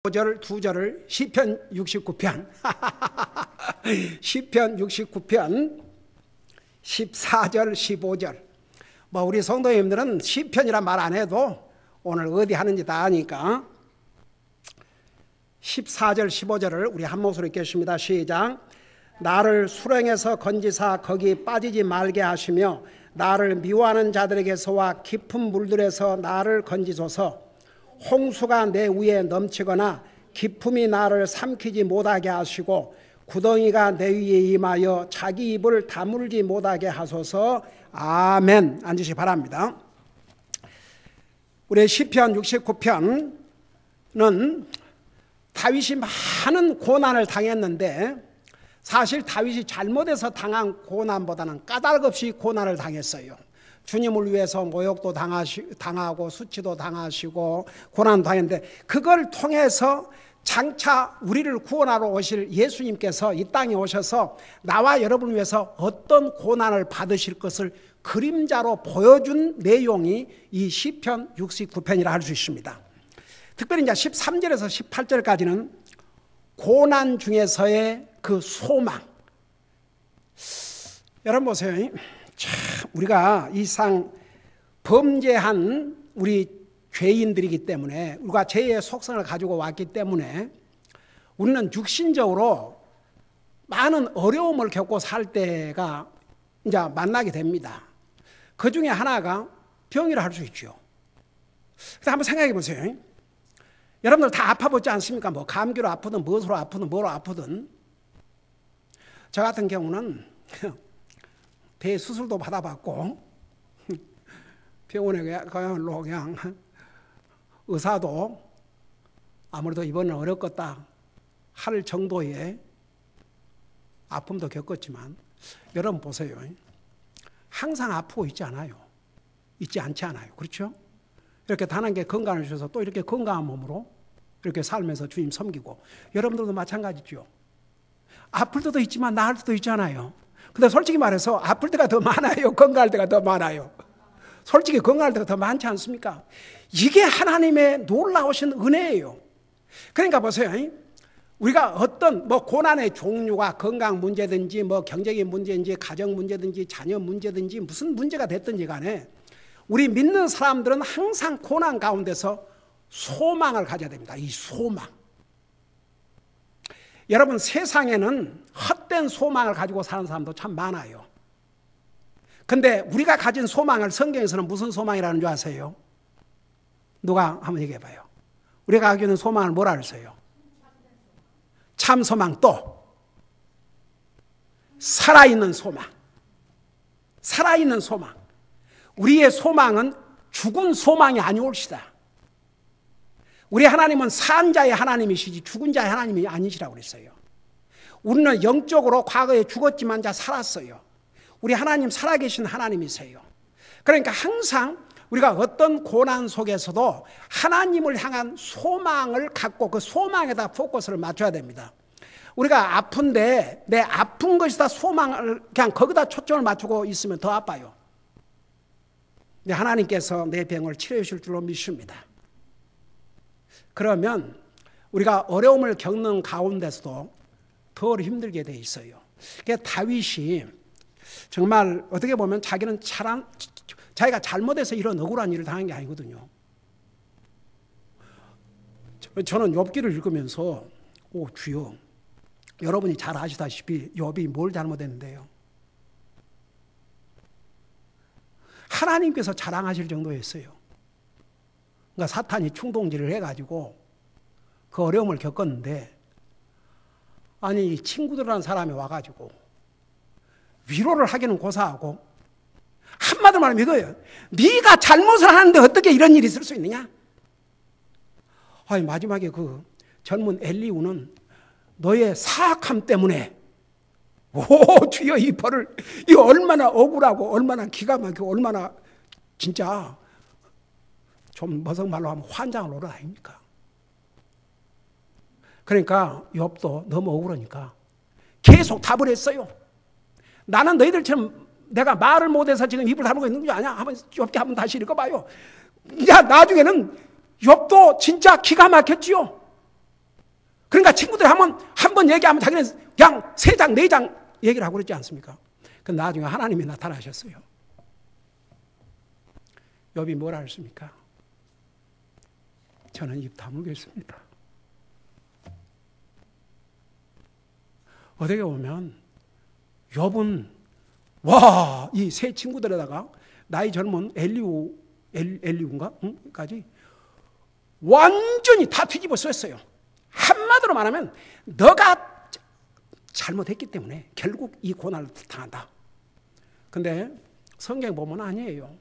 5절 2절을 시편 69편 시편 69편 14절 15절 우리 성도님들은 시편이란 말 안 해도 오늘 어디 하는지 다 아니까 14절 15절을 우리 한 목소리 읽겠습니다. 시작. 나를 수렁에서 건지사 거기 빠지지 말게 하시며 나를 미워하는 자들에게서와 깊은 물들에서 나를 건지소서. 홍수가 내 위에 넘치거나 기품이 나를 삼키지 못하게 하시고 구덩이가 내 위에 임하여 자기 입을 다물지 못하게 하소서. 아멘. 앉으시기 바랍니다. 우리 시편 69편은 다윗이 많은 고난을 당했는데 사실 다윗이 잘못해서 당한 고난보다는 까닭없이 고난을 당했어요. 주님을 위해서 모욕도 당하고 수치도 당하시고 고난도 당했는데 그걸 통해서 장차 우리를 구원하러 오실 예수님께서 이 땅에 오셔서 나와 여러분을 위해서 어떤 고난을 받으실 것을 그림자로 보여준 내용이 이 시편 69편이라 할 수 있습니다. 특별히 이제 13절에서 18절까지는 고난 중에서의 그 소망. 여러분 보세요. 참 우리가 이상 범죄한 우리 죄인들이기 때문에 우리가 죄의 속성을 가지고 왔기 때문에 우리는 육신적으로 많은 어려움을 겪고 살 때가 이제 만나게 됩니다. 그 중에 하나가 병이라 할 수 있죠. 그래서 한번 생각해 보세요. 여러분들 다 아파보지 않습니까? 뭐 감기로 아프든 무엇으로 아프든 뭐로 아프든. 저 같은 경우는 대수술도 받아봤고 병원에 가야말로 그냥 의사도 아무래도 이번엔 어렵겠다 할 정도의 아픔도 겪었지만 여러분 보세요. 항상 아프고 있지 않아요. 있지 않지 않아요. 그렇죠? 이렇게 단한게 건강을 주셔서 또 이렇게 건강한 몸으로 이렇게 살면서 주님 섬기고 여러분들도 마찬가지죠. 아플 때도 있지만 나을 때도 있잖아요. 근데 솔직히 말해서 아플 때가 더 많아요? 건강할 때가 더 많아요? 솔직히 건강할 때가 더 많지 않습니까? 이게 하나님의 놀라우신 은혜예요. 그러니까 보세요. 우리가 어떤 고난의 종류가 건강 문제든지 경제적인 문제든지 가정 문제든지 자녀 문제든지 무슨 문제가 됐든지 간에 우리 믿는 사람들은 항상 고난 가운데서 소망을 가져야 됩니다. 이 소망. 여러분 세상에는 헛된 소망을 가지고 사는 사람도 참 많아요. 근데 우리가 가진 소망을 성경에서는 무슨 소망이라는 줄 아세요? 누가 한번 얘기해 봐요. 우리가 가지고 있는 소망을 뭐라 그랬어요? 참 소망. 또 살아있는 소망. 살아있는 소망. 우리의 소망은 죽은 소망이 아니올시다. 우리 하나님은 산 자의 하나님이시지 죽은 자의 하나님이 아니시라고 그랬어요. 우리는 영적으로 과거에 죽었지만 자 살았어요. 우리 하나님 살아계신 하나님이세요. 그러니까 항상 우리가 어떤 고난 속에서도 하나님을 향한 소망을 갖고 그 소망에다 포커스를 맞춰야 됩니다. 우리가 아픈데 내 아픈 것이다 소망을 그냥 거기다 초점을 맞추고 있으면 더 아파요. 근데 하나님께서 내 병을 치료해 주실 줄로 믿습니다. 그러면 우리가 어려움을 겪는 가운데서도 더 힘들게 돼 있어요. 그러니까 다윗이 정말 어떻게 보면 자기는 자기가 잘못해서 이런 억울한 일을 당한 게 아니거든요. 저는 욥기를 읽으면서 주여 여러분이 잘 아시다시피 욥이 뭘 잘못했는데요. 하나님께서 자랑하실 정도였어요. 그러니까 사탄이 충동질을 해가지고 그 어려움을 겪었는데 아니 친구들이라는 사람이 와가지고 위로를 하기는 고사하고 한마디로 말하면 이거예요. 네가 잘못을 하는데 어떻게 이런 일이 있을 수 있느냐? 아니 마지막에 그 젊은 엘리우는 너의 사악함 때문에 주여 이 벌을 이 얼마나 억울하고 얼마나 기가 막히고 얼마나 진짜 좀 머성말로 하면 환장을 오르 아닙니까? 그러니까 욥도 너무 억울하니까 계속 답을 했어요. 나는 너희들처럼 내가 말을 못해서 지금 입을 다물고 있는 게 아니야. 한번 욥기 한번 다시 읽어봐요. 야 나중에는 욥도 진짜 기가 막혔지요. 그러니까 친구들이 한 번 얘기하면 자기는 그냥 3장, 4장 얘기를 하고 그러지 않습니까? 그 나중에 하나님이 나타나셨어요. 욥이 뭐라 했습니까? 저는 입 다물겠습니다. 어떻게 보면 욥은 이 세 친구들에다가 나이 젊은 엘리우인가?까지 완전히 다 뒤집어 썼어요. 한마디로 말하면 너가 잘못했기 때문에 결국 이 고난을 당한다. 근데 성경 보면 아니에요.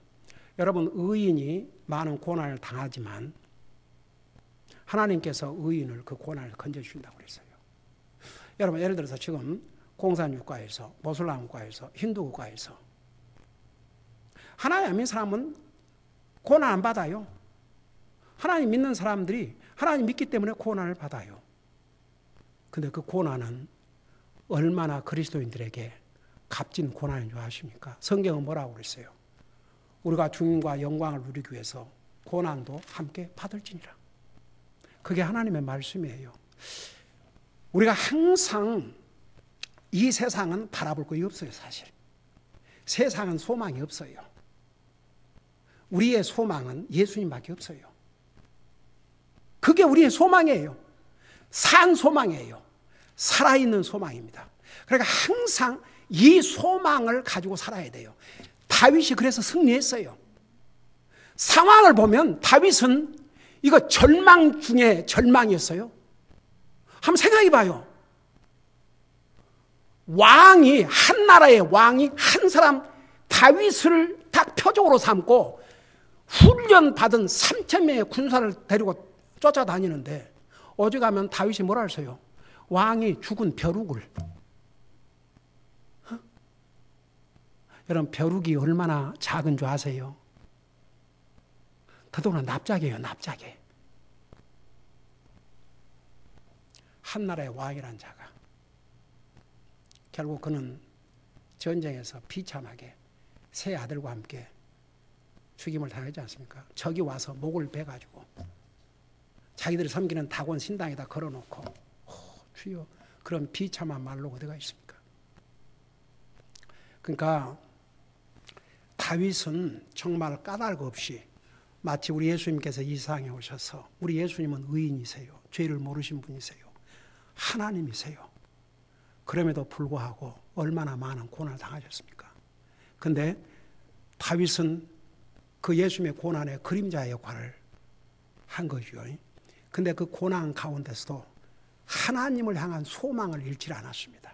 여러분, 의인이 많은 고난을 당하지만 하나님께서 의인을 그 고난을 건져주신다고 그랬어요. 여러분, 예를 들어서 지금 공산국가에서, 모슬람국가에서, 힌두국가에서 하나님 안 믿는 사람은 고난 안 받아요. 하나님 믿는 사람들이 하나님 믿기 때문에 고난을 받아요. 근데 그 고난은 얼마나 그리스도인들에게 값진 고난인 줄 아십니까? 성경은 뭐라고 그랬어요? 우리가 주님과 영광을 누리기 위해서 고난도 함께 받을지니라. 그게 하나님의 말씀이에요. 우리가 항상 이 세상은 바라볼 것이 없어요, 사실. 세상은 소망이 없어요. 우리의 소망은 예수님밖에 없어요. 그게 우리의 소망이에요. 산 소망이에요. 살아있는 소망입니다. 그러니까 항상 이 소망을 가지고 살아야 돼요. 다윗이 그래서 승리했어요. 상황을 보면 다윗은 이거 절망 중에 절망이었어요. 한번 생각해 봐요. 한 나라의 왕이 한 사람 다윗을 딱 표적으로 삼고 훈련받은 3,000명의 군사를 데리고 쫓아다니는데 어제 가면 다윗이 뭐라 했어요? 왕이 죽은 벼룩을. 여러분, 벼룩이 얼마나 작은 줄 아세요? 더더구나 납작이에요, 납작해. 한 나라의 왕이란 자가 결국 그는 전쟁에서 비참하게 세 아들과 함께 죽임을 당하지 않습니까? 적이 와서 목을 베가지고 자기들이 섬기는 다곤 신당에다 걸어놓고 주여, 그런 비참한 말로 어디가 있습니까? 그러니까 다윗은 정말 까닭 없이 마치 우리 예수님께서 이 세상에 오셔서, 우리 예수님은 의인이세요. 죄를 모르신 분이세요. 하나님이세요. 그럼에도 불구하고 얼마나 많은 고난을 당하셨습니까? 근데 다윗은 그 예수님의 고난의 그림자의 역할을 한 거죠. 근데 그 고난 가운데서도 하나님을 향한 소망을 잃지 않았습니다.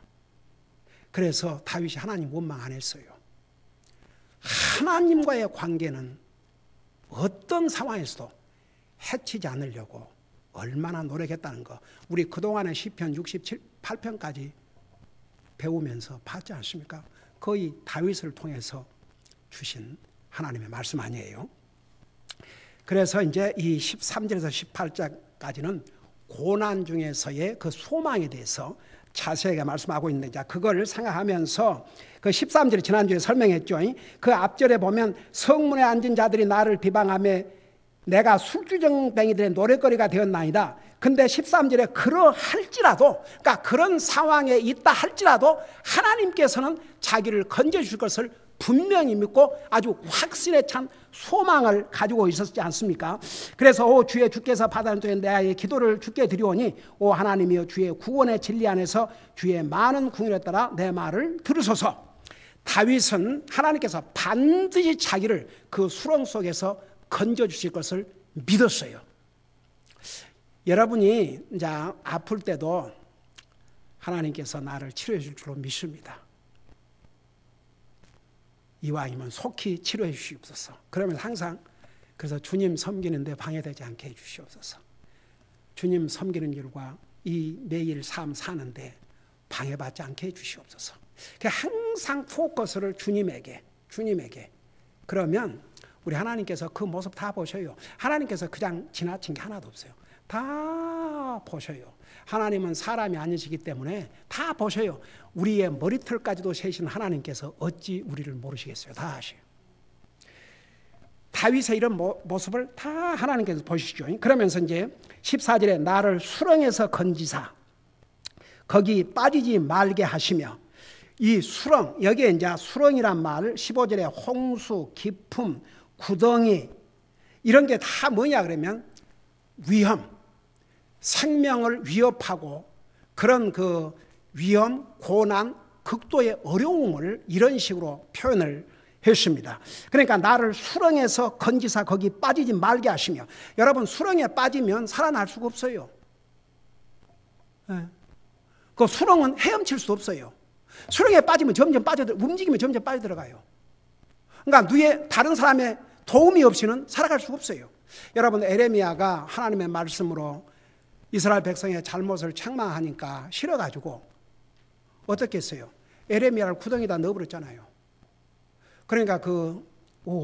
그래서 다윗이 하나님 원망 안 했어요. 하나님과의 관계는 어떤 상황에서도 해치지 않으려고 얼마나 노력했다는 거, 우리 그동안의 시편 68편까지 배우면서 봤지 않습니까? 거의 다윗을 통해서 주신 하나님의 말씀 아니에요. 그래서 이제 이 13절에서 18절까지는 고난 중에서의 그 소망에 대해서 자세하게 말씀하고 있는데, 자, 그걸 생각하면서 그 13절에 지난주에 설명했죠. 그 앞절에 보면 성문에 앉은 자들이 나를 비방하며 내가 술주정뱅이들의 노랫거리가 되었나이다. 근데 13절에 그러할지라도, 그러니까 그런 상황에 있다 할지라도 하나님께서는 자기를 건져주실 것을 분명히 믿고 아주 확신에 찬 소망을 가지고 있었지 않습니까? 그래서 오 주의 주께서 받아는 쪽에 내 기도를 주께 드리오니 오 하나님이여 주의 구원의 진리 안에서 주의 많은 궁율에 따라 내 말을 들으소서. 다윗은 하나님께서 반드시 자기를 그 수렁 속에서 건져주실 것을 믿었어요. 여러분이 이제 아플 때도 하나님께서 나를 치료해 줄 줄로 믿습니다. 이왕이면 속히 치료해 주시옵소서. 그러면서 항상 그래서 주님 섬기는데 방해되지 않게 해 주시옵소서. 주님 섬기는 일과 이 매일 삶 사는데 방해받지 않게 해 주시옵소서. 항상 포커스를 주님에게. 그러면 우리 하나님께서 그 모습 다 보셔요. 하나님께서 그냥 지나친 게 하나도 없어요. 다 보셔요. 하나님은 사람이 아니시기 때문에 다 보셔요. 우리의 머리털까지도 세신 하나님께서 어찌 우리를 모르시겠어요. 다 아셔요. 다윗의 이런 모습을 다 하나님께서 보시죠. 그러면서 이제 14절에 나를 수렁에서 건지사, 거기 빠지지 말게 하시며. 이 수렁, 여기에 이제 수렁이란 말 15절에 홍수, 기품, 구덩이 이런 게 다 뭐냐 그러면 위험, 생명을 위협하고 그런 그 위험, 고난, 극도의 어려움을 이런 식으로 표현을 했습니다. 그러니까 나를 수렁에서 건지사 거기 빠지지 말게 하시며. 여러분, 수렁에 빠지면 살아날 수가 없어요. 그 수렁은 헤엄칠 수 없어요. 수렁에 빠지면 점점 움직이면 점점 빠져들어가요. 그러니까 누에 다른 사람의 도움이 없이는 살아갈 수가 없어요. 여러분, 에레미야가 하나님의 말씀으로 이스라엘 백성의 잘못을 책망하니까 싫어가지고 어떻게 했어요? 에레미야를 구덩이에다 넣어버렸잖아요. 그러니까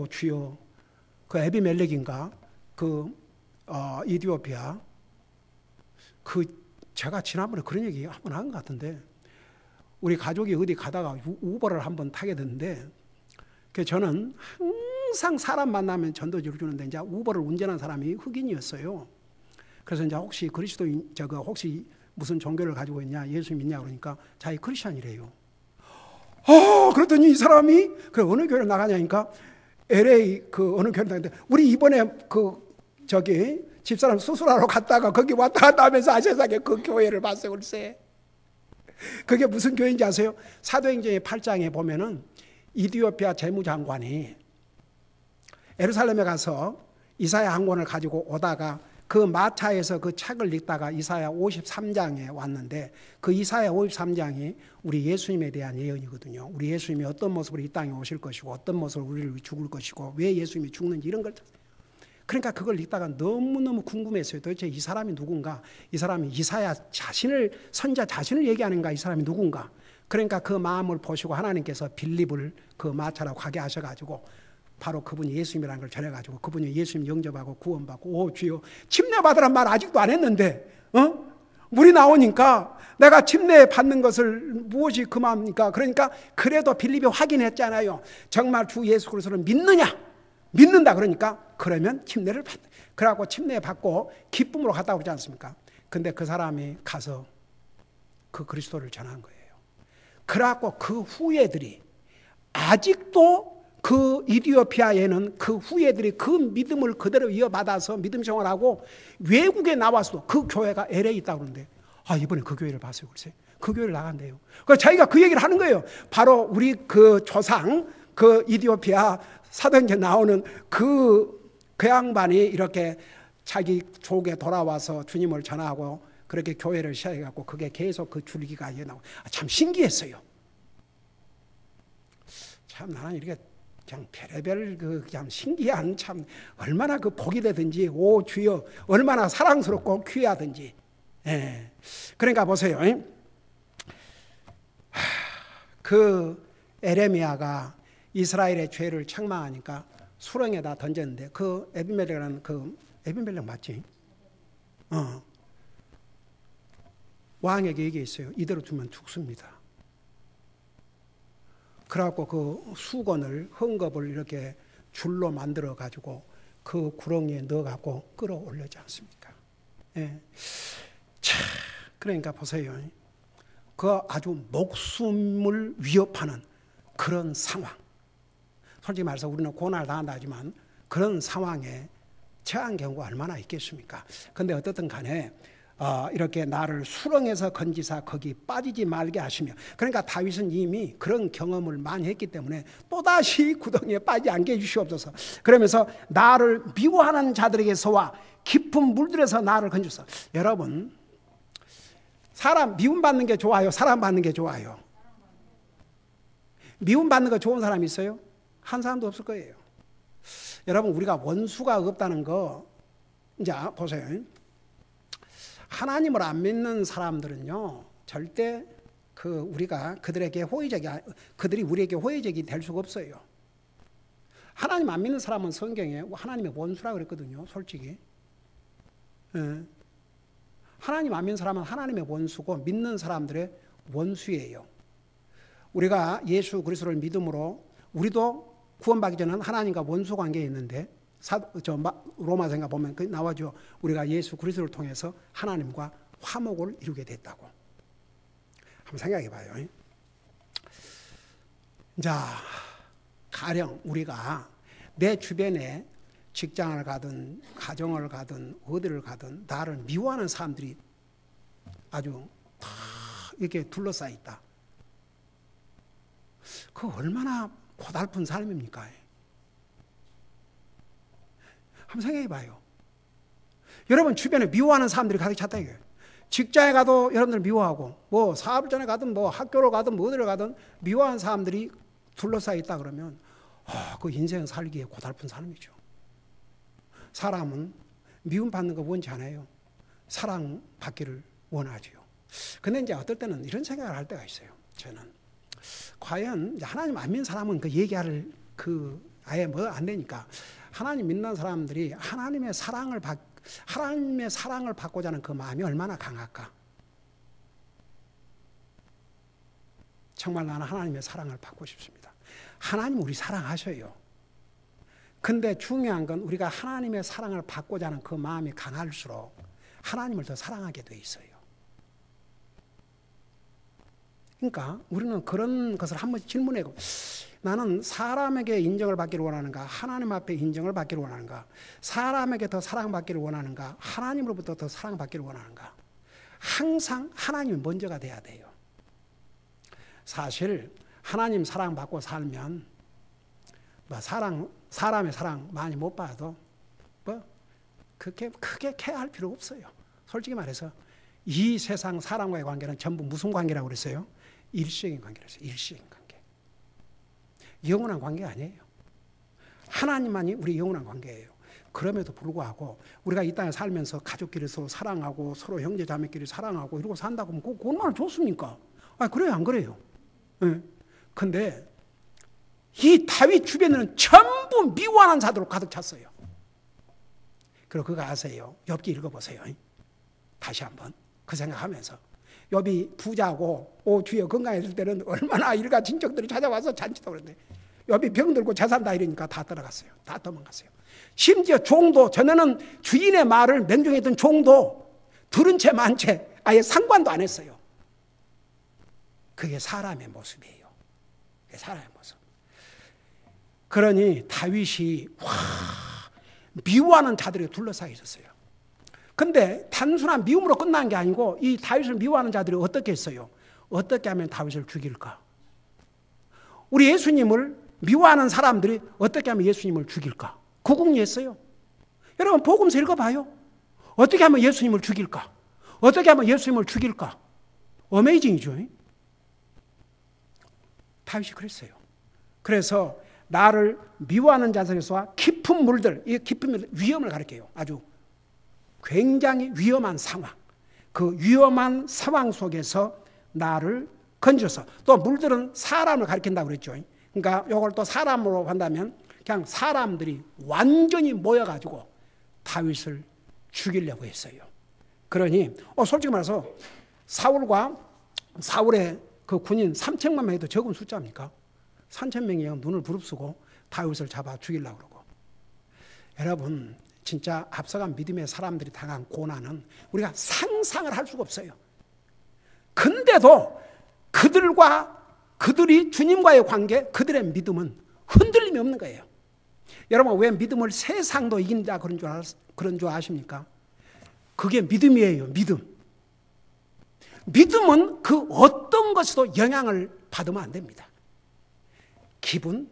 주여, 그 에비멜렉인가? 이디오피아. 제가 지난번에 그런 얘기 한번 한 것 같은데, 우리 가족이 어디 가다가 우버를 한번 타게 됐는데, 저는 항상 사람 만나면 전도지를 주는데, 이제 우버를 운전한 사람이 흑인이었어요. 그래서 이제 혹시 그리스도인, 혹시 무슨 종교를 가지고 있냐, 예수 믿냐 그러니까 자기 크리스찬이래요. 그랬더니 이 사람이 어느 교회를 나가냐니까 LA 어느 교회를 나갔는데, 우리 이번에 집사람 수술하러 갔다가 거기 왔다 갔다 하면서 세상에 그 교회를 봤어요. 글쎄. 그게 무슨 교회인지 아세요? 사도행전의 8장에 보면은 이디오피아 재무장관이 예루살렘에 가서 이사야 한 권을 가지고 오다가 그 마차에서 그 책을 읽다가 이사야 53장에 왔는데, 그 이사야 53장이 우리 예수님에 대한 예언이거든요. 우리 예수님이 어떤 모습으로 이 땅에 오실 것이고 어떤 모습으로 우리를 위해 죽을 것이고 왜 예수님이 죽는지 이런 걸. 그러니까 그걸 읽다가 너무너무 궁금했어요. 도대체 이 사람이 누군가? 이 사람이 이사야 선자 자신을 얘기하는가? 이 사람이 누군가? 그러니까 그 마음을 보시고 하나님께서 빌립을 그 마차로 가게 하셔가지고 바로 그분이 예수님이라는 걸 전해가지고 그분이 예수님 영접하고 구원받고, 주여, 침례받으란 말 아직도 안 했는데 물이 나오니까 내가 침례 받는 것을 무엇이 금합니까? 그러니까 그래도 빌립이 확인했잖아요. 정말 주 예수 그리스도를 믿느냐? 믿는다. 그러니까 그러면 침례를 받는. 그래갖고 침례 받고 기쁨으로 갔다 오지 않습니까? 근데 그 사람이 가서 그 그리스도를 전한 거예요. 그래갖고 그 후예들이 아직도 그 이디오피아에는 그 후예들이 그 믿음을 그대로 이어받아서 믿음 생활하고 외국에 나와서 그 교회가 LA에 있다고 그러는데, 이번에 그 교회를 봤어요. 글쎄. 그 교회를 나간대요. 그래서 자기가 그 얘기를 하는 거예요. 바로 우리 그 조상, 그 이디오피아 사도행전 나오는 그 양반이 이렇게 자기 족에 돌아와서 주님을 전하고 그렇게 교회를 시작해갖고 그게 계속 그 줄기가 이어나오고, 참 신기했어요. 참 나는 이렇게 그냥 별의별 그냥 신기한, 참 얼마나 그 복이 되든지, 주여, 얼마나 사랑스럽고 귀하든지. 그러니까 보세요. 그 에레미야가 이스라엘의 죄를 책망하니까 수렁에다 던졌는데, 그 에비멜렉이라는 에비멜렉 맞지? 왕에게 얘기했어요. 이대로 두면 죽습니다. 그래갖고 그 수건을, 헝겊을 이렇게 줄로 만들어 가지고 그 구렁이에 넣어갖고 끌어올리지 않습니까? 그러니까 보세요. 그 아주 목숨을 위협하는 그런 상황. 솔직히 말해서 우리는 고난을 당한다 하지만 그런 상황에 처한 경우가 얼마나 있겠습니까? 근데 어떻든 간에 이렇게 나를 수렁에서 건지사 거기 빠지지 말게 하시며. 그러니까 다윗은 이미 그런 경험을 많이 했기 때문에 또다시 구덩이에 빠지지 않게 해주시옵소서. 그러면서 나를 미워하는 자들에게서와 깊은 물들에서 나를 건지소서. 여러분, 사람 미움받는 게 좋아요? 사랑받는 게 좋아요? 미움받는 거 좋은 사람 있어요? 한 사람도 없을 거예요. 여러분, 우리가 원수가 없다는 거 이제 보세요. 하나님을 안 믿는 사람들은요, 절대 우리가 그들이 우리에게 호의적이 될 수가 없어요. 하나님 안 믿는 사람은 성경에 하나님의 원수라고 그랬거든요, 솔직히. 하나님 안 믿는 사람은 하나님의 원수고 믿는 사람들의 원수예요. 우리가 예수 그리스도를 믿음으로 우리도 구원받기 전에는 하나님과 원수 관계에 있는데, 로마서인가 보면 나와죠. 우리가 예수 그리스도를 통해서 하나님과 화목을 이루게 됐다고. 한번 생각해 봐요. 자, 가령 우리가 내 주변에 직장을 가든 가정을 가든 어디를 가든 나를 미워하는 사람들이 아주 다 이렇게 둘러싸여 있다. 그 얼마나 고달픈 삶입니까? 한번 생각해 봐요. 여러분 주변에 미워하는 사람들이 가득 찼다 이거예요. 직장에 가도 여러분들 미워하고 뭐 사업장에 가든 뭐 학교로 가든 뭐 어디를 가든 미워하는 사람들이 둘러싸여 있다 그러면 그 인생 살기에 고달픈 삶이죠. 사람은 미움받는 거 원치 않아요. 사랑받기를 원하지요. 근데 이제 어떨 때는 이런 생각을 할 때가 있어요. 저는 과연 하나님 안 믿는 사람은 그 얘기할 아예 뭐 안 되니까 하나님 믿는 사람들이 하나님의 사랑을 받고자 하는 그 마음이 얼마나 강할까? 정말 나는 하나님의 사랑을 받고 싶습니다. 하나님 우리 사랑하셔요. 근데 중요한 건 우리가 하나님의 사랑을 받고자 하는 그 마음이 강할수록 하나님을 더 사랑하게 돼 있어요. 그러니까 우리는 그런 것을 한 번씩 질문해고 나는 사람에게 인정을 받기를 원하는가? 하나님 앞에 인정을 받기를 원하는가? 사람에게 더 사랑받기를 원하는가? 하나님으로부터 더 사랑받기를 원하는가? 항상 하나님이 먼저가 돼야 돼요. 사실 하나님 사랑받고 살면 뭐 사람의 사랑 많이 못 받아도 뭐 그렇게 크게 케어할 필요가 없어요. 솔직히 말해서 이 세상 사람과의 관계는 전부 무슨 관계라고 그랬어요? 일시적인 관계라서 일시적인 관계. 영원한 관계가 아니에요. 하나님만이 우리 영원한 관계예요. 그럼에도 불구하고 우리가 이 땅에 살면서 가족끼리 서로 사랑하고 서로 형제 자매끼리 사랑하고 이러고 산다고 하면 그거 얼마나 좋습니까? 그래요 안 그래요? 네. 근데 이 다윗 주변에는 전부 미워하는 자들로 가득 찼어요. 그리고 그거 아세요? 욥기 읽어보세요. 다시 한번 그 생각하면서 욥이 부자고 주여 건강했을 때는 얼마나 일가 친척들이 찾아와서 잔치도 그랬는데 욥이 병들고 재산 다 이러니까 다 떠나갔어요. 다 도망갔어요. 심지어 종도 전에는 주인의 말을 맹종했던 종도 들은 채 만 채 아예 상관도 안 했어요. 그게 사람의 모습이에요. 그게 사람의 모습. 그러니 다윗이 미워하는 자들에게 둘러싸여 있었어요. 근데 단순한 미움으로 끝난 게 아니고 이 다윗을 미워하는 자들이 어떻게 했어요? 어떻게 하면 다윗을 죽일까? 우리 예수님을 미워하는 사람들이 어떻게 하면 예수님을 죽일까? 구궁리했어요. 여러분 복음서 읽어봐요. 어떻게 하면 예수님을 죽일까? 어떻게 하면 예수님을 죽일까? 어메이징이죠. 다윗이 그랬어요. 그래서 나를 미워하는 자들에서 깊은 물들, 이 깊은 물들, 위험을 가리켜요. 아주 굉장히 위험한 상황. 그 위험한 상황 속에서 나를 건져서 또 물들은 사람을 가리킨다고 그랬죠. 그러니까 이걸 또 사람으로 한다면 그냥 사람들이 완전히 모여가지고 다윗을 죽이려고 했어요. 그러니 솔직히 말해서 사울의 그 군인 3천만 명에도 적은 숫자입니까? 3,000명이 눈을 부릅쓰고 다윗을 잡아 죽이려고 그러고. 여러분 진짜 앞서간 믿음의 사람들이 당한 고난은 우리가 상상을 할 수가 없어요. 근데도 그들이 주님과의 관계, 그들의 믿음은 흔들림이 없는 거예요. 여러분 왜 믿음을 세상도 이긴다 그런 줄 아십니까? 그게 믿음이에요. 믿음은 그 어떤 것에도 영향을 받으면 안 됩니다. 기분,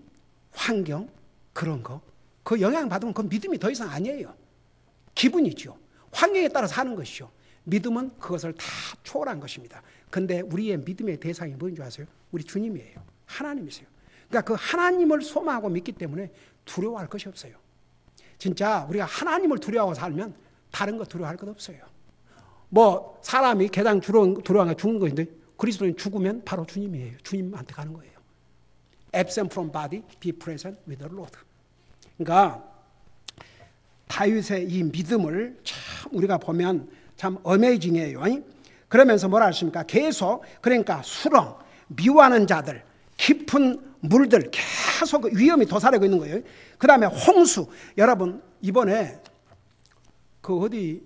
환경 그런 거 그 영향 받으면 그 믿음이 더 이상 아니에요. 기분이죠. 환경에 따라서 하는 것이죠. 믿음은 그것을 다 초월한 것입니다. 근데 우리의 믿음의 대상이 뭔지 아세요? 우리 주님이에요. 하나님이세요. 그러니까 그 하나님을 소망하고 믿기 때문에 두려워할 것이 없어요. 진짜 우리가 하나님을 두려워하고 살면 다른 거 두려워할 것 없어요. 뭐 사람이 개당 두려워하는 게 죽는 것인데 그리스도인 죽으면 바로 주님이에요. 주님한테 가는 거예요. Absent from body, be present with the Lord. 그러니까 다윗의 이 믿음을 참 우리가 보면 참 어메이징이에요. 그러면서 뭐라 하십니까? 계속 그러니까 수렁, 미워하는 자들, 깊은 물들 계속 위험이 도사리고 있는 거예요. 그 다음에 홍수. 여러분 이번에 그 어디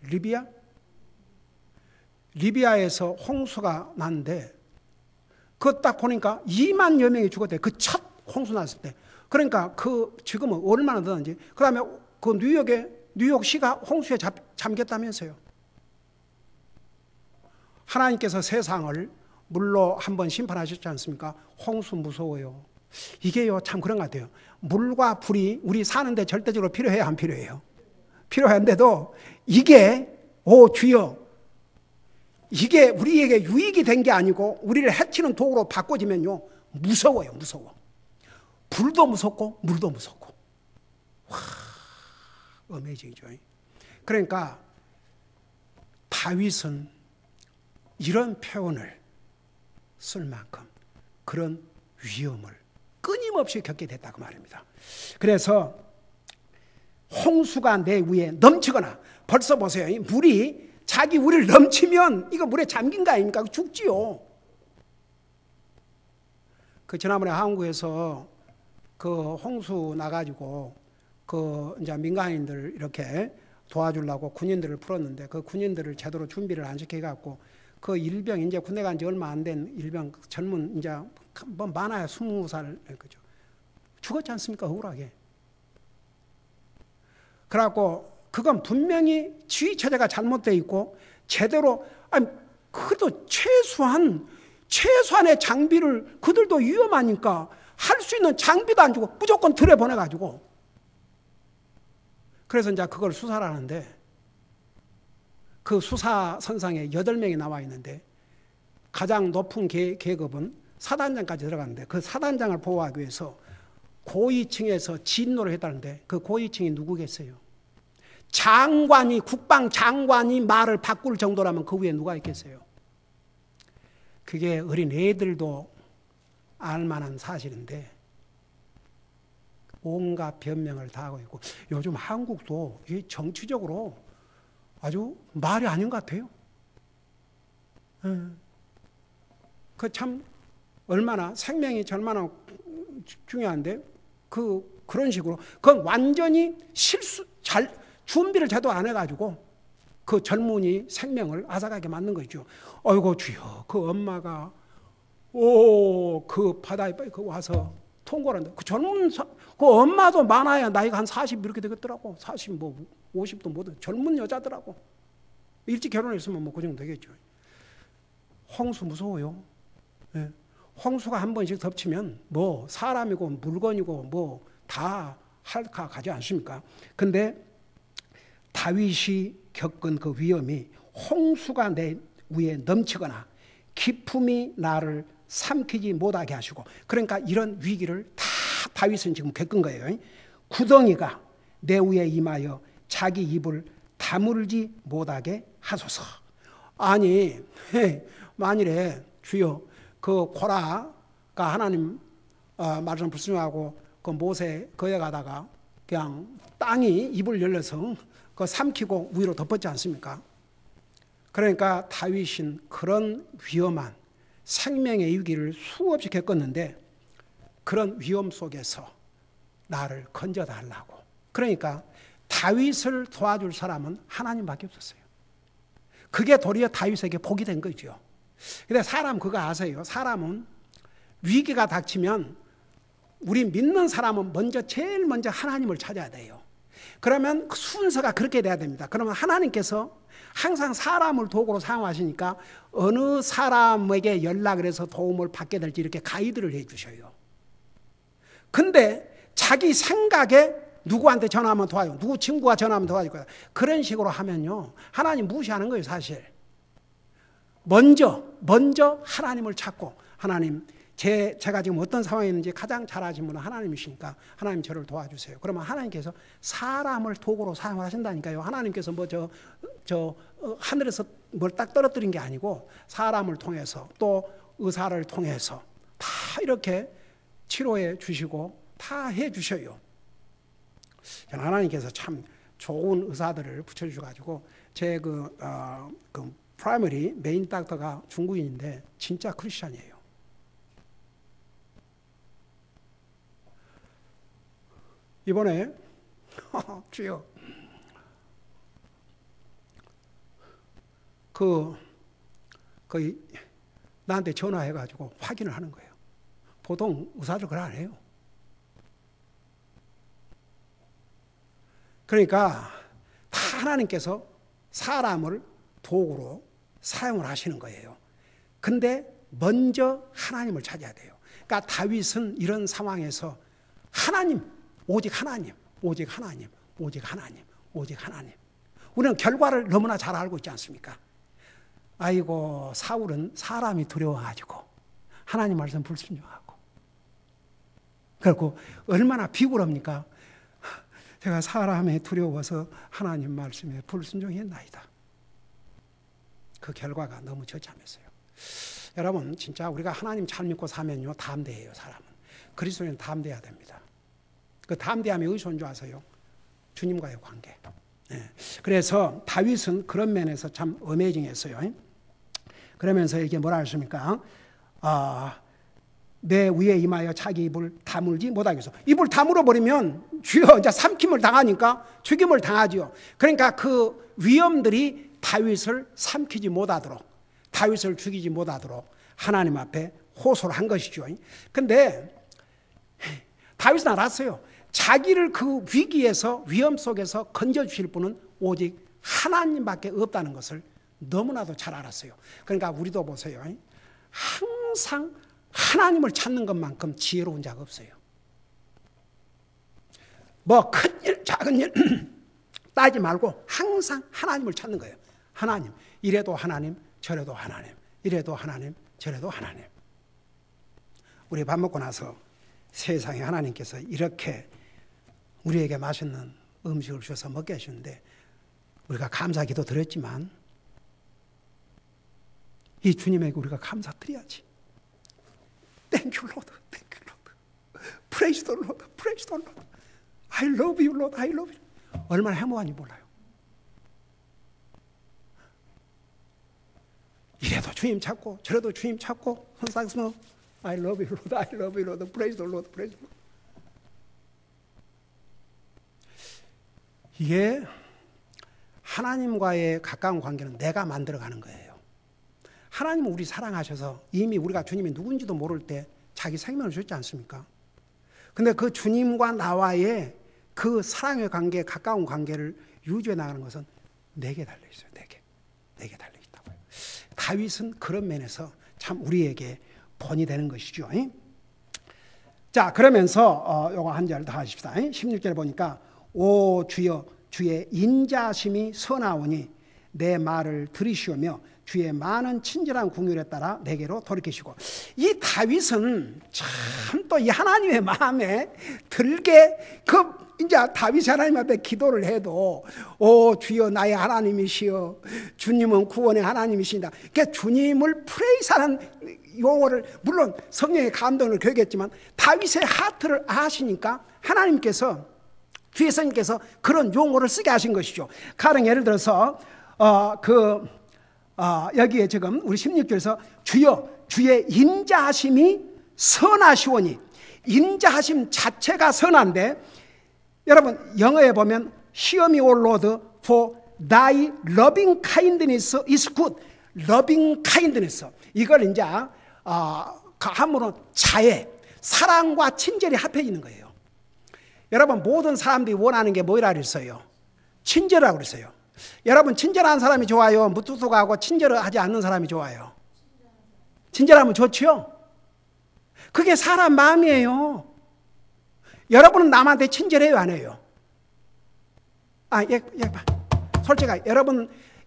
리비아? 리비아에서 홍수가 났는데 그거 딱 보니까 2만여 명이 죽었대. 그 첫 홍수 났을 때. 그러니까 그 지금은 얼마나 되는지. 그다음에 그 뉴욕시가 홍수에 잠겼다면서요. 하나님께서 세상을 물로 한번 심판하셨지 않습니까? 홍수 무서워요. 이게요 참 그런 것 같아요. 물과 불이 우리 사는데 절대적으로 필요해요, 안 필요해요? 필요한데도 이게 주여, 이게 우리에게 유익이 된 게 아니고 우리를 해치는 도구로 바꿔지면요 무서워요. 무서워. 불도 무섭고 물도 무섭고. 와, 어메이징이죠. 그러니까 다윗은 이런 표현을 쓸 만큼 그런 위험을 끊임없이 겪게 됐다고 말입니다. 그래서 홍수가 내 위에 넘치거나, 벌써 보세요. 물이 자기 우리를 넘치면 이거 물에 잠긴 거 아닙니까? 죽지요. 그 지난번에 한국에서 그 홍수 나가지고 그 이제 민간인들 이렇게 도와주려고 군인들을 풀었는데 그 군인들을 제대로 준비를 안 시켜갖고 그 일병 이제 군대 간 지 얼마 안 된 일병 젊은 이제 뭐 많아야 20살 그죠. 죽었지 않습니까? 억울하게. 그래갖고 그건 분명히 지휘 체제가 잘못되어 있고 제대로 그래도 최소한의 장비를 그들도 위험하니까 할 수 있는 장비도 안 주고 무조건 들여 보내가지고 그래서 이제 그걸 수사를 하는데 그 수사 선상에 8명이 나와 있는데 가장 높은 계급은 사단장까지 들어갔는데 그 사단장을 보호하기 위해서 고위층에서 진노를 했다는데 그 고위층이 누구겠어요? 국방 장관이 말을 바꿀 정도라면 그 위에 누가 있겠어요? 그게 어린 애들도 알만한 사실인데 온갖 변명을 다 하고 있고 요즘 한국도 정치적으로 아주 말이 아닌 것 같아요. 그 참 얼마나 생명이 얼마나 중요한데 그런 식으로 그건 완전히 준비를 제대로 안 해가지고 그 젊은이 생명을 앗아가게 만든 거죠. 어이구 주여, 그 엄마가 그 바다에 와서 통과를 한다. 그 그 엄마도 많아야 나이가 한 40 이렇게 되겠더라고. 40 뭐 50도 못 젊은 여자더라고. 일찍 결혼했으면 뭐 그 정도 되겠죠. 홍수 무서워요. 예. 홍수가 한 번씩 덮치면 뭐 사람이고 물건이고 뭐 다 가지 않습니까? 근데 다윗이 겪은 그 위험이 홍수가 내 위에 넘치거나 기품이 나를 삼키지 못하게 하시고, 그러니까 이런 위기를 다 다윗은 지금 겪은 거예요. 구덩이가 내 위에 임하여 자기 입을 다물지 못하게 하소서. 아니 만일에 주여 그 고라가 하나님 말씀 불순종하고 그 모세 거에 가다가 그냥 땅이 입을 열려서 그 삼키고 위로 덮었지 않습니까? 그러니까 다윗은 그런 위험한 생명의 위기를 수없이 겪었는데 그런 위험 속에서 나를 건져달라고. 그러니까 다윗을 도와줄 사람은 하나님밖에 없었어요. 그게 도리어 다윗에게 복이 된 거죠. 근데 사람 그거 아세요? 사람은 위기가 닥치면 우리 믿는 사람은 제일 먼저 하나님을 찾아야 돼요. 그러면 순서가 그렇게 돼야 됩니다. 그러면 하나님께서 항상 사람을 도구로 사용하시니까 어느 사람에게 연락을 해서 도움을 받게 될지 이렇게 가이드를 해 주셔요. 근데 자기 생각에 누구한테 전화하면 도와요. 누구 친구가 전화하면 도와줄 거다. 그런 식으로 하면요, 하나님 무시하는 거예요, 사실. 먼저 하나님을 찾고, 하나님, 제가 지금 어떤 상황에 있는지 가장 잘 아시는 분은 하나님이시니까 하나님 저를 도와주세요. 그러면 하나님께서 사람을 도구로 사용하신다니까요. 하나님께서 하늘에서 뭘 딱 떨어뜨린 게 아니고 사람을 통해서 또 의사를 통해서 다 이렇게 치료해 주시고 다 해 주셔요. 하나님께서 참 좋은 의사들을 붙여주셔가지고 제 프라이머리 메인 닥터가 중국인인데 진짜 크리스찬이에요. 이번에 주여 거의 나한테 전화해가지고 확인을 하는 거예요. 보통 의사들 그걸 안 해요. 그러니까 다 하나님께서 사람을 도구로 사용을 하시는 거예요. 근데 먼저 하나님을 찾아야 돼요. 그러니까 다윗은 이런 상황에서 하나님, 오직 하나님, 오직 하나님, 오직 하나님, 오직 하나님. 우리는 결과를 너무나 잘 알고 있지 않습니까? 아이고, 사울은 사람이 두려워가지고 하나님 말씀 불순종하고. 그리고 얼마나 비굴합니까? 제가 사람이 두려워서 하나님 말씀에 불순종했나이다. 그 결과가 너무 처참했어요. 여러분, 진짜 우리가 하나님 잘 믿고 사면요, 담대해요, 사람은. 그리스도인은 담대해야 됩니다. 그 담대함에 의존 좋아서요, 주님과의 관계. 네. 그래서 다윗은 그런 면에서 참 어메이징했어요. 그러면서 이게 뭐라 했습니까? 내 위에 임하여 자기 입을 다물지 못하겠어. 입을 다물어 버리면 주여 이제 삼킴을 당하니까 죽임을 당하지요. 그러니까 그 위험들이 다윗을 삼키지 못하도록, 다윗을 죽이지 못하도록 하나님 앞에 호소를 한 것이죠. 근데 다윗은 알았어요. 자기를 그 위기에서, 위험 속에서 건져주실 분은 오직 하나님밖에 없다는 것을 너무나도 잘 알았어요. 그러니까 우리도 보세요. 항상 하나님을 찾는 것만큼 지혜로운 자가 없어요. 뭐 큰 일, 작은 일 따지 말고 항상 하나님을 찾는 거예요. 하나님, 이래도 하나님, 저래도 하나님, 이래도 하나님, 저래도 하나님. 우리 밥 먹고 나서 세상에 하나님께서 이렇게 우리에게 맛있는 음식을 주셔서 먹게 하시는데 우리가 감사 기도 드렸지만 이 주님에게 우리가 감사드려야지. Thank you, Lord. Thank you, Lord. Praise the Lord. Praise the Lord. I love you, Lord. I love you. 얼마나 해모한지 몰라요. 이래도 주님 찾고 저래도 주님 찾고 항상 I love you, Lord. I love you, Lord. Praise the Lord. Praise the Lord. 이게 하나님과의 가까운 관계는 내가 만들어가는 거예요. 하나님은 우리 사랑하셔서 이미 우리가 주님이 누군지도 모를 때 자기 생명을 주셨지 않습니까? 근데 그 주님과 나와의 그 사랑의 관계, 가까운 관계를 유지해 나가는 것은 내게 달려있어요. 내게 달려있다고요. 다윗은 그런 면에서 참 우리에게 본이 되는 것이죠. 자, 그러면서 요거 한 절 더 하십시다. 16절에 보니까 오 주여 주의 인자심이 선하오니 내 말을 들으시오며 주의 많은 친절한 궁율에 따라 내게로 돌이키시고. 이 다윗은 참 또 이 하나님의 마음에 들게 이제 다윗이 하나님 앞에 기도를 해도 오 주여 나의 하나님이시여 주님은 구원의 하나님이신다. 그러니까 주님을 프레이스하는 용어를 물론 성령의 감동을 교육했지만 다윗의 하트를 아시니까 하나님께서 주의 성령께서 그런 용어를 쓰게 하신 것이죠. 가령 예를 들어서 여기에 지금 우리 16절에서 주여 주의 인자하심이 선하시오니, 인자하심 자체가 선한데 여러분 영어에 보면 Hear me, O Lord, for thy loving kindness is good. loving kindness, 이걸 이제 한문으로 자애, 사랑과 친절이 합해지는 거예요. 여러분 모든 사람들이 원하는 게 뭐라 그랬어요? 친절이라고 그랬어요. 여러분 친절한 사람이 좋아요? 무뚝뚝하고 친절하지 않는 사람이 좋아요? 친절하면 좋지요? 그게 사람 마음이에요. 여러분은 남한테 친절해요, 안 해요? 솔직히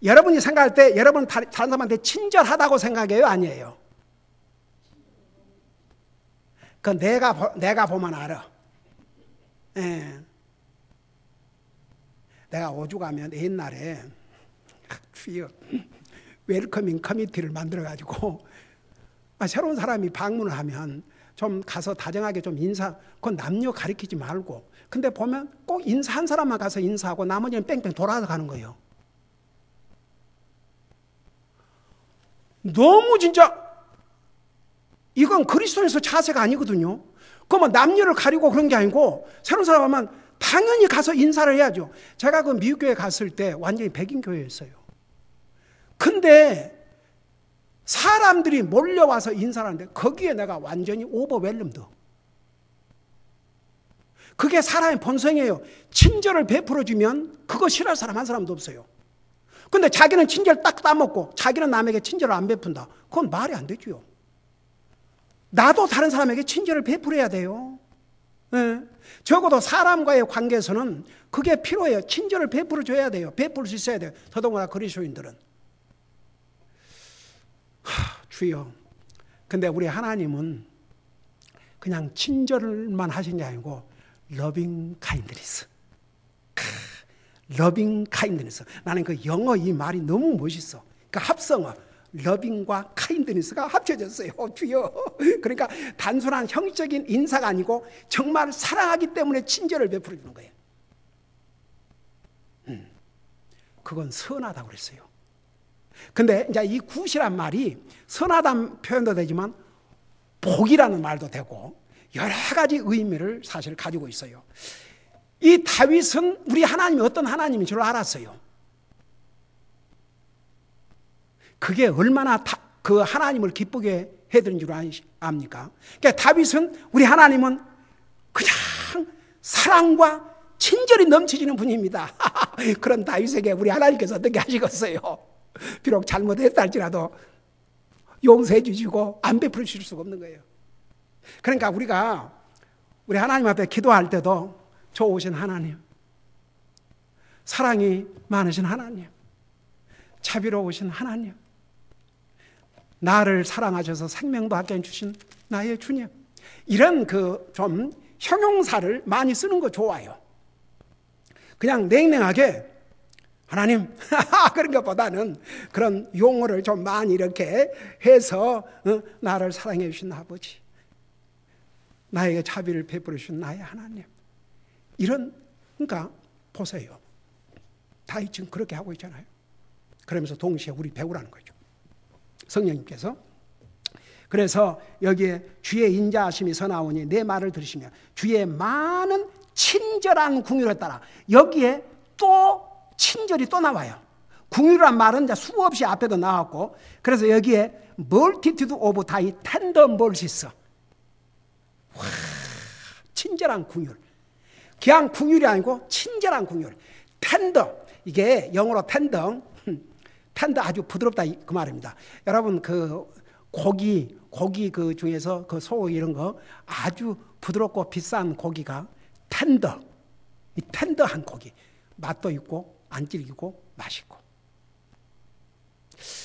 여러분이 생각할 때 여러분은 다른 사람한테 친절하다고 생각해요, 아니에요? 그건 내가 보면 알아. 예. 내가 오주 가면 옛날에 웰커밍 커미티를 만들어가지고 새로운 사람이 방문을 하면 좀 가서 다정하게 좀 그건 남녀 가리키지 말고, 근데 보면 꼭 한 사람만 가서 인사하고 나머지는 뺑뺑 돌아서 가는 거예요. 너무 진짜 이건 그리스도인에서 자세가 아니거든요. 그러면 남녀를 가리고 그런 게 아니고 새로운 사람 하면 당연히 가서 인사를 해야죠. 제가 그 미국 교회 갔을 때 완전히 백인 교회였어요. 근데 사람들이 몰려와서 인사를 하는데 거기에 내가 완전히 오버웰럼드. 그게 사람의 본성이에요. 친절을 베풀어주면 그거 싫어할 사람 한 사람도 없어요. 근데 자기는 친절 딱 따먹고 자기는 남에게 친절을 안 베푼다. 그건 말이 안 되죠. 나도 다른 사람에게 친절을 베풀어야 돼요. 네. 적어도 사람과의 관계에서는 그게 필요해요. 친절을 베풀어줘야 돼요. 베풀 수 있어야 돼요. 더더구나 그리스도인들은. 주여. 근데 우리 하나님은 그냥 친절만 하신 게 아니고 러빙 카인드니스. 러빙 카인드니스. 나는 그 영어 이 말이 너무 멋있어. 그 합성어 러빙과 카인드니스가 합쳐졌어요. 주여. 그러니까 단순한 형식적인 인사가 아니고 정말 사랑하기 때문에 친절을 베풀어 주는 거예요. 그건 선하다고 그랬어요. 근데 이제 이 굿이란 말이 선하다는 표현도 되지만 복이라는 말도 되고 여러 가지 의미를 사실 가지고 있어요. 이 다윗은 우리 하나님이 어떤 하나님인 줄 알았어요. 그게 얼마나 그 하나님을 기쁘게 해드린 줄 압니까? 그러니까 다윗은 우리 하나님은 그냥 사랑과 친절이 넘치시는 분입니다. 그런 다윗에게 우리 하나님께서 어떻게 하시겠어요? 비록 잘못했다 할지라도 용서해 주시고 안 베풀어 주실 수가 없는 거예요. 그러니까 우리가 우리 하나님 앞에 기도할 때도 좋으신 하나님, 사랑이 많으신 하나님, 자비로우신 하나님, 나를 사랑하셔서 생명도 아껴 주신 나의 주님, 이런 그 좀 형용사를 많이 쓰는 거 좋아요. 그냥 냉랭하게 하나님 그런 것보다는 그런 용어를 좀 많이 이렇게 해서 나를 사랑해 주신 아버지, 나에게 자비를 베풀어 주신 나의 하나님, 이런, 그러니까 보세요. 다윗 지금 그렇게 하고 있잖아요. 그러면서 동시에 우리 배우라는 거죠. 성령님께서. 그래서 여기에 주의 인자하심이 서나오니 내 말을 들으시며 주의 많은 친절한 궁율에 따라, 여기에 또 친절이 또 나와요. 궁율이란 말은 이제 수없이 앞에도 나왔고, 그래서 여기에 multitude of thy tender mercies, 친절한 궁율. 그냥 궁율이 아니고 친절한 궁율. 텐더, 이게 영어로 텐더 아주 부드럽다 그 말입니다. 여러분 그 고기 그 중에서 그 소고기 이런 거 아주 부드럽고 비싼 고기가 텐더, 이 텐더한 고기, 맛도 있고 안 질기고 맛있고.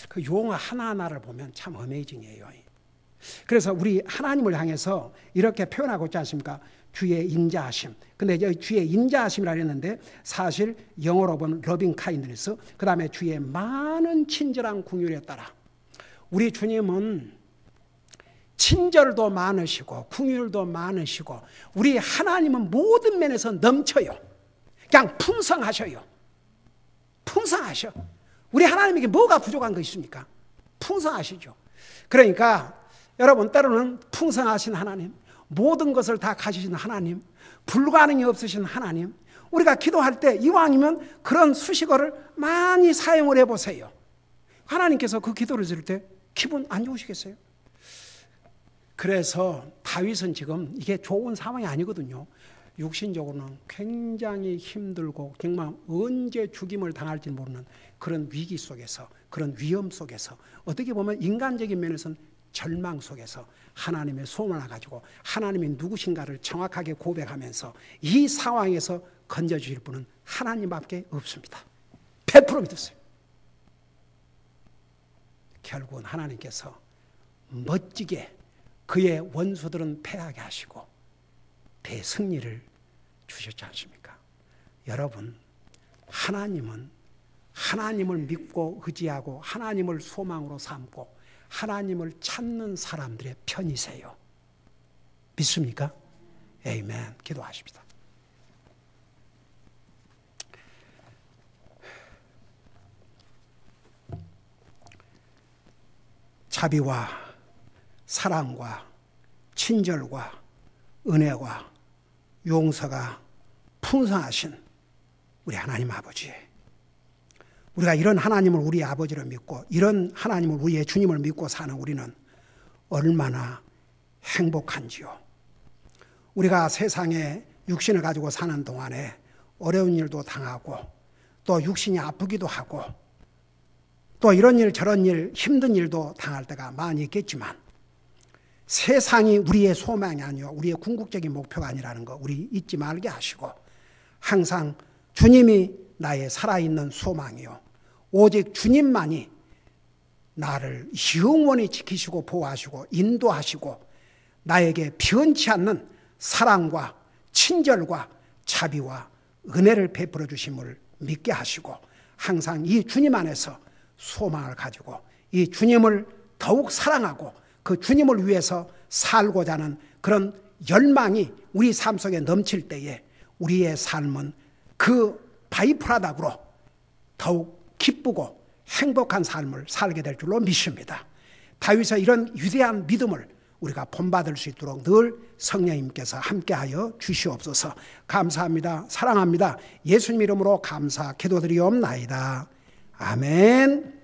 그 용어 하나하나를 보면 참 어메이징이에요. 그래서 우리 하나님을 향해서 이렇게 표현하고 있지 않습니까? 주의 인자하심. 근데 여기 주의 인자하심이라 했는데 사실 영어로 보면 loving kindness, 그 다음에 주의 많은 친절한 궁율에 따라. 우리 주님은 친절도 많으시고 궁율도 많으시고 우리 하나님은 모든 면에서 넘쳐요. 그냥 풍성하셔요. 풍성하셔. 우리 하나님에게 뭐가 부족한 거 있습니까? 풍성하시죠. 그러니까 여러분, 때로는 풍성하신 하나님, 모든 것을 다 가지신 하나님, 불가능이 없으신 하나님, 우리가 기도할 때 이왕이면 그런 수식어를 많이 사용을 해보세요. 하나님께서 그 기도를 들을 때 기분 안 좋으시겠어요? 그래서 다윗은 지금 이게 좋은 상황이 아니거든요. 육신적으로는 굉장히 힘들고 정말 언제 죽임을 당할지 모르는 그런 위기 속에서, 그런 위험 속에서, 어떻게 보면 인간적인 면에서는 절망 속에서 하나님의 소원을 가지고 하나님이 누구신가를 정확하게 고백하면서 이 상황에서 건져주실 분은 하나님밖에 없습니다. 100% 믿었어요. 결국은 하나님께서 멋지게 그의 원수들은 패하게 하시고 대승리를 주셨지 않습니까? 여러분, 하나님은 하나님을 믿고 의지하고 하나님을 소망으로 삼고 하나님을 찾는 사람들의 편이세요. 믿습니까? 아멘. 기도하십시다. 자비와 사랑과 친절과 은혜와 용서가 풍성하신 우리 하나님 아버지, 우리가 이런 하나님을 우리의 아버지로 믿고 이런 하나님을 우리의 주님을 믿고 사는 우리는 얼마나 행복한지요. 우리가 세상에 육신을 가지고 사는 동안에 어려운 일도 당하고 또 육신이 아프기도 하고 또 이런 일 저런 일 힘든 일도 당할 때가 많이 있겠지만 세상이 우리의 소망이 아니요 우리의 궁극적인 목표가 아니라는 거 우리 잊지 말게 하시고 항상 주님이 나의 살아있는 소망이요 오직 주님만이 나를 영원히 지키시고 보호하시고 인도하시고 나에게 변치 않는 사랑과 친절과 자비와 은혜를 베풀어 주심을 믿게 하시고 항상 이 주님 안에서 소망을 가지고 이 주님을 더욱 사랑하고 그 주님을 위해서 살고자 하는 그런 열망이 우리 삶 속에 넘칠 때에 우리의 삶은 그 바이프라닥으로 더욱 기쁘고 행복한 삶을 살게 될 줄로 믿습니다. 다윗의 이런 위대한 믿음을 우리가 본받을 수 있도록 늘 성령님께서 함께하여 주시옵소서. 감사합니다. 사랑합니다. 예수님 이름으로 감사 기도드리옵나이다. 아멘.